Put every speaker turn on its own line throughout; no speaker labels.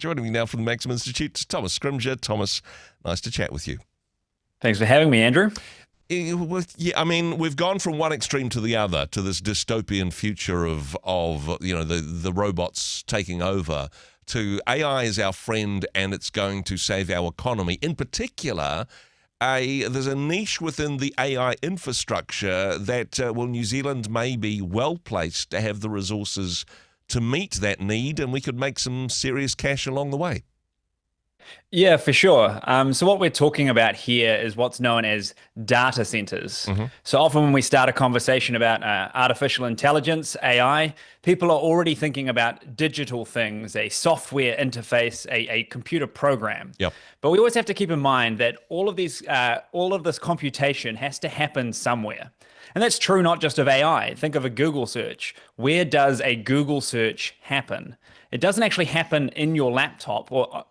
Joining me now from the Maxim Institute, Thomas Scrimgeour. Thomas, nice to chat with you.
Thanks for having me, Andrew.
I mean, we've gone from one extreme to the other, to this dystopian future of the robots taking over, to AI is our friend and it's going to save our economy. In particular, there's a niche within the AI infrastructure that, New Zealand may be well placed to have the resources to meet that need, and we could make some serious cash along the way.
Yeah, for sure. So what we're talking about here is what's known as data centers. So often when we start a conversation about artificial intelligence, AI, people are already thinking about digital things, a software interface, a computer program.
Yep.
But we always have to keep in mind that all of this computation has to happen somewhere. And that's true not just of AI. Think of a Google search. Where does a Google search happen? It doesn't actually happen in your laptop or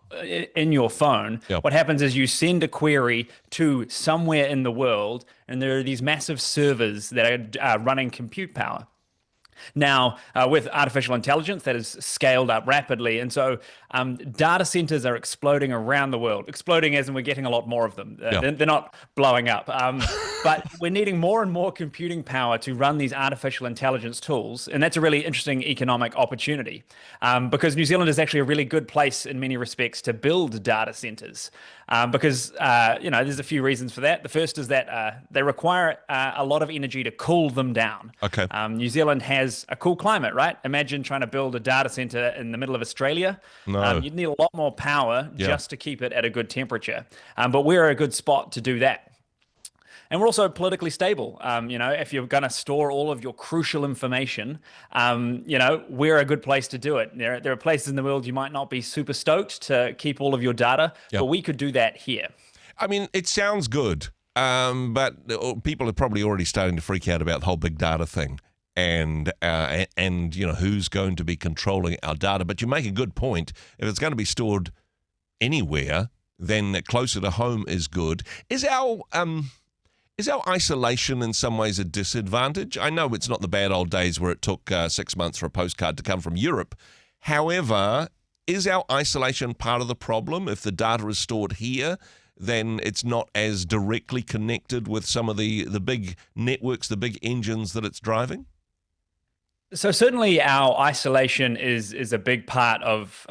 in your phone.
Yep.
What happens is you send a query to somewhere in the world, and there are these massive servers that are running compute power. Now, with artificial intelligence, that is scaled up rapidly. And so data centers are exploding around the world. Exploding as in we're getting a lot more of them. They're not blowing up. But we're needing more and more computing power to run these artificial intelligence tools. And that's a really interesting economic opportunity because New Zealand is actually a really good place in many respects to build data centers. Because there's a few reasons for that. The first is that they require a lot of energy to cool them down.
Okay.
New Zealand has a cool climate, right? Imagine trying to build a data center in the middle of Australia.
No.
You'd need a lot more power just to keep it at a good temperature. But we're a good spot to do that. And we're also politically stable. If you're going to store all of your crucial information, we're a good place to do it. There are places in the world you might not be super stoked to keep all of your data, but we could do that here.
I mean, it sounds good, but people are probably already starting to freak out about the whole big data thing. And who's going to be controlling our data. But you make a good point. If it's going to be stored anywhere, then closer to home is good. Is our isolation in some ways a disadvantage? I know it's not the bad old days where it took 6 months for a postcard to come from Europe. However, is our isolation part of the problem? If the data is stored here, then it's not as directly connected with some of the big networks, the big engines that it's driving?
So certainly our isolation is a big part of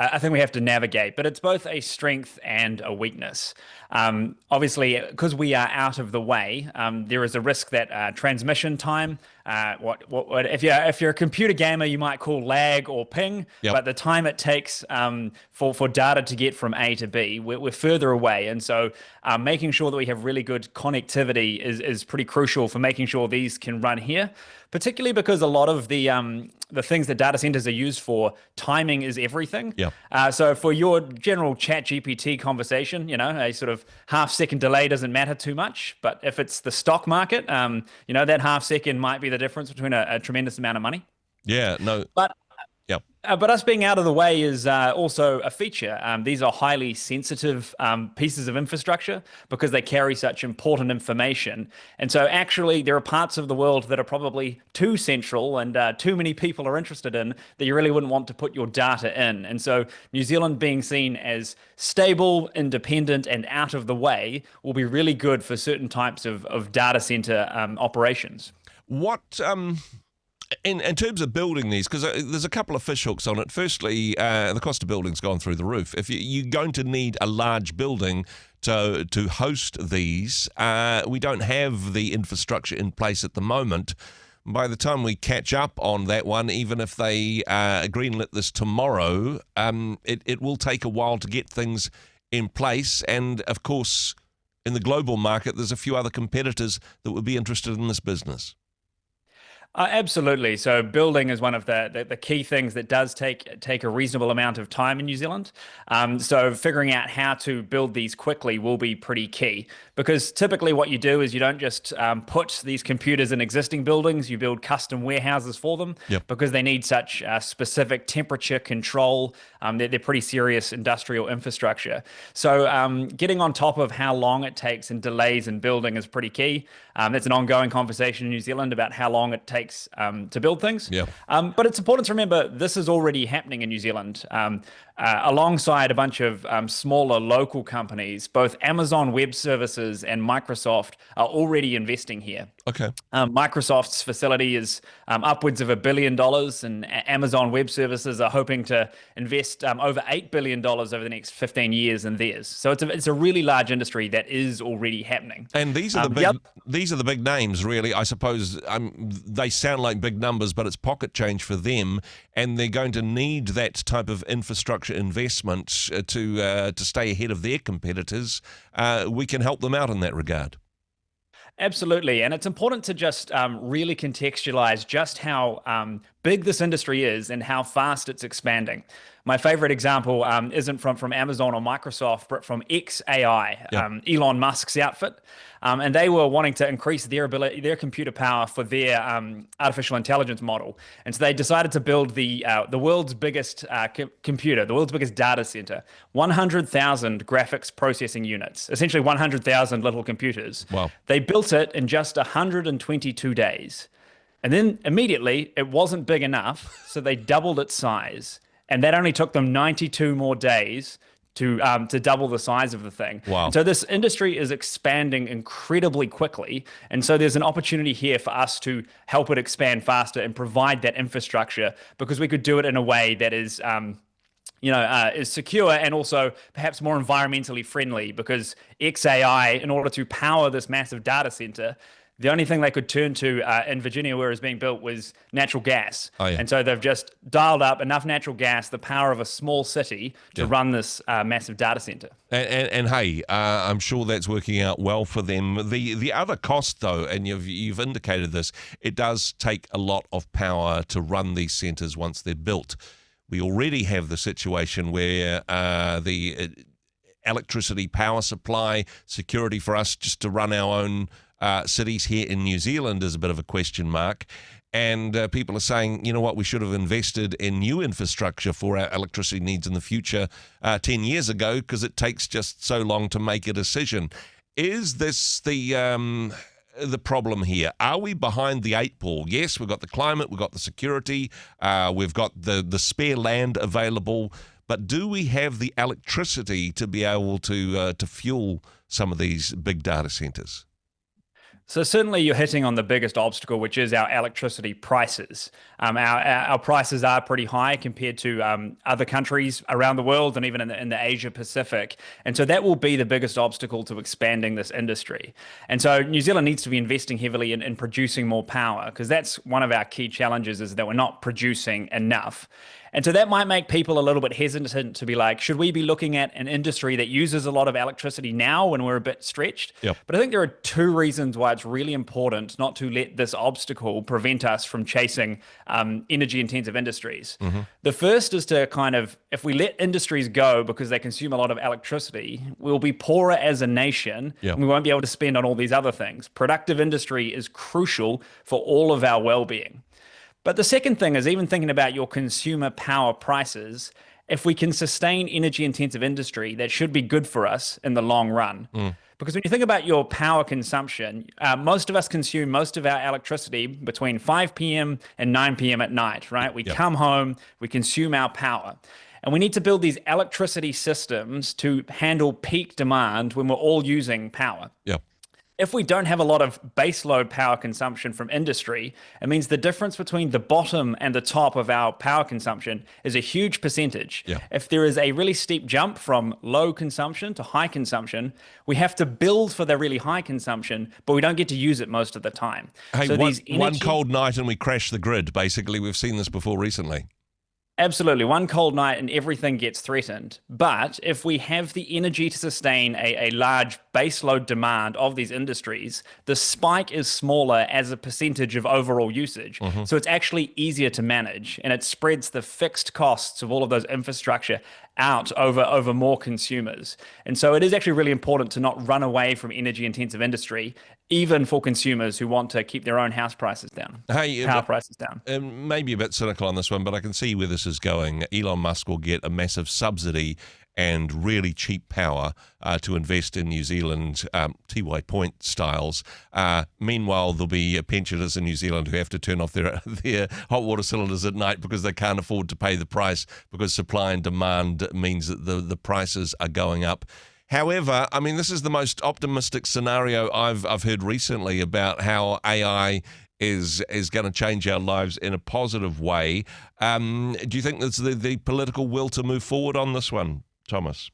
I think we have to navigate, but it's both a strength and a weakness. Obviously, because we are out of the way, there is a risk that transmission time, if you're a computer gamer, you might call lag or ping, but the time it takes for data to get from A to B, we're further away. And so making sure that we have really good connectivity is pretty crucial for making sure these can run here, particularly because a lot of the things that data centers are used for, timing is everything. So for your general chat GPT conversation, a sort of half-second delay doesn't matter too much. But if it's the stock market, that half second might be the difference between a tremendous amount of money.
Yeah, no.
But us being out of the way is also a feature. These are highly sensitive pieces of infrastructure because they carry such important information. And so actually there are parts of the world that are probably too central and too many people are interested in that you really wouldn't want to put your data in. And so New Zealand being seen as stable, independent, and out of the way will be really good for certain types of data center operations.
What... In terms of building these, because there's a couple of fishhooks on it. Firstly, the cost of building's gone through the roof. If you're going to need a large building to host these, we don't have the infrastructure in place at the moment. By the time we catch up on that one, even if they greenlit this tomorrow, it will take a while to get things in place. And, of course, in the global market, there's a few other competitors that would be interested in this business.
Absolutely. So building is one of the key things that does take a reasonable amount of time in New Zealand. So figuring out how to build these quickly will be pretty key, because typically what you do is you don't just put these computers in existing buildings, you build custom warehouses for them because they need such specific temperature control. They're pretty serious industrial infrastructure. So getting on top of how long it takes and delays in building is pretty key. That's an ongoing conversation in New Zealand about how long it takes to build things. But it's important to remember this is already happening in New Zealand. alongside a bunch of smaller local companies, both Amazon Web Services and Microsoft are already investing here.
Okay.
Microsoft's facility is upwards of $1 billion, and Amazon Web Services are hoping to invest over $8 billion over the next 15 years in theirs. So it's a really large industry that is already happening.
And these are the big names, really. I suppose they sound like big numbers, but it's pocket change for them, and they're going to need that type of infrastructure investment to stay ahead of their competitors. We can help them out in that regard.
Absolutely. And it's important to just really contextualize just how big this industry is and how fast it's expanding. My favorite example isn't from Amazon or Microsoft, but from xAI, Elon Musk's outfit. And they were wanting to increase their computer power for their artificial intelligence model. And so they decided to build the world's biggest computer, the world's biggest data center, 100,000 graphics processing units, essentially 100,000 little computers.
Wow.
They built it in just 122 days. And then immediately it wasn't big enough, so they doubled its size. And that only took them 92 more days to double the size of the thing.
Wow.
And so this industry is expanding incredibly quickly. And so there's an opportunity here for us to help it expand faster and provide that infrastructure, because we could do it in a way that is is secure and also perhaps more environmentally friendly, because xAI, in order to power this massive data center, the only thing they could turn to in Virginia, where it's being built, was natural gas.
Oh, yeah.
And so they've just dialed up enough natural gas, the power of a small city, to run this massive data center.
And hey, I'm sure that's working out well for them. The other cost, though, and you've indicated this, it does take a lot of power to run these centers once they're built. We already have the situation where the electricity power supply security for us just to run our own cities here in New Zealand is a bit of a question mark. And people are saying, you know what, we should have invested in new infrastructure for our electricity needs in the future 10 years ago, because it takes just so long to make a decision. Is this the problem here? Are we behind the eight ball? Yes, we've got the climate, we've got the security, we've got the spare land available, but do we have the electricity to be able to fuel some of these big data centers?
So certainly you're hitting on the biggest obstacle, which is our electricity prices. Our prices are pretty high compared to other countries around the world, and even in the Asia Pacific. And so that will be the biggest obstacle to expanding this industry. And so New Zealand needs to be investing heavily in producing more power, because that's one of our key challenges, is that we're not producing enough. And so that might make people a little bit hesitant to be like, should we be looking at an industry that uses a lot of electricity now when we're a bit stretched?
Yep.
But I think there are two reasons why it's really important not to let this obstacle prevent us from chasing energy-intensive industries. Mm-hmm. The first is to if we let industries go because they consume a lot of electricity, we'll be poorer as a nation,
yep,
and we won't be able to spend on all these other things. Productive industry is crucial for all of our well-being. But the second thing is, even thinking about your consumer power prices, if we can sustain energy-intensive industry, that should be good for us in the long run. Because when you think about your power consumption, most of us consume most of our electricity between 5 p.m. and 9 p.m. at night, right? We come home, we consume our power. And we need to build these electricity systems to handle peak demand when we're all using power.
Yep.
If we don't have a lot of baseload power consumption from industry, it means the difference between the bottom and the top of our power consumption is a huge percentage.
Yeah.
If there is a really steep jump from low consumption to high consumption, we have to build for the really high consumption, but we don't get to use it most of the time.
Hey,
so
one cold night and we crash the grid, basically. We've seen this before recently.
Absolutely. One cold night and everything gets threatened. But if we have the energy to sustain a large baseload demand of these industries, the spike is smaller as a percentage of overall usage. Mm-hmm. So it's actually easier to manage, and it spreads the fixed costs of all of those infrastructure out over more consumers. And so it is actually really important to not run away from energy intensive industry, even for consumers who want to keep their own house prices down, power prices down.
Maybe a bit cynical on this one, but I can see where this is going. Elon Musk will get a massive subsidy, and really cheap power to invest in New Zealand Tiwai Point styles. Meanwhile, there'll be pensioners in New Zealand who have to turn off their hot water cylinders at night because they can't afford to pay the price, because supply and demand means that the prices are going up. However, I mean, this is the most optimistic scenario I've heard recently about how AI is going to change our lives in a positive way. Do you think there's the political will to move forward on this one, Thomas?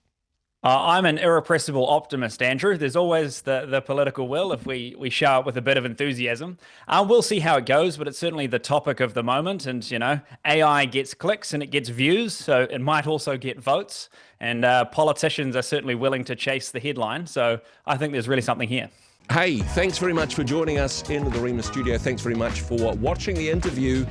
I'm an irrepressible optimist, Andrew. There's always the political will if we show up with a bit of enthusiasm. We'll see how it goes, but it's certainly the topic of the moment. And, AI gets clicks and it gets views, so it might also get votes. And politicians are certainly willing to chase the headline. So I think there's really something here.
Hey, thanks very much for joining us in the Rhema studio. Thanks very much for watching the interview.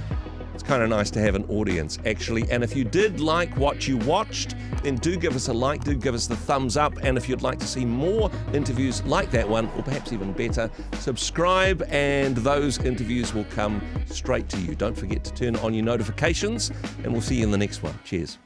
It's kind of nice to have an audience, actually. And if you did like what you watched, then do give us a like, do give us the thumbs up. And if you'd like to see more interviews like that one, or perhaps even better, subscribe and those interviews will come straight to you. Don't forget to turn on your notifications, and we'll see you in the next one. Cheers.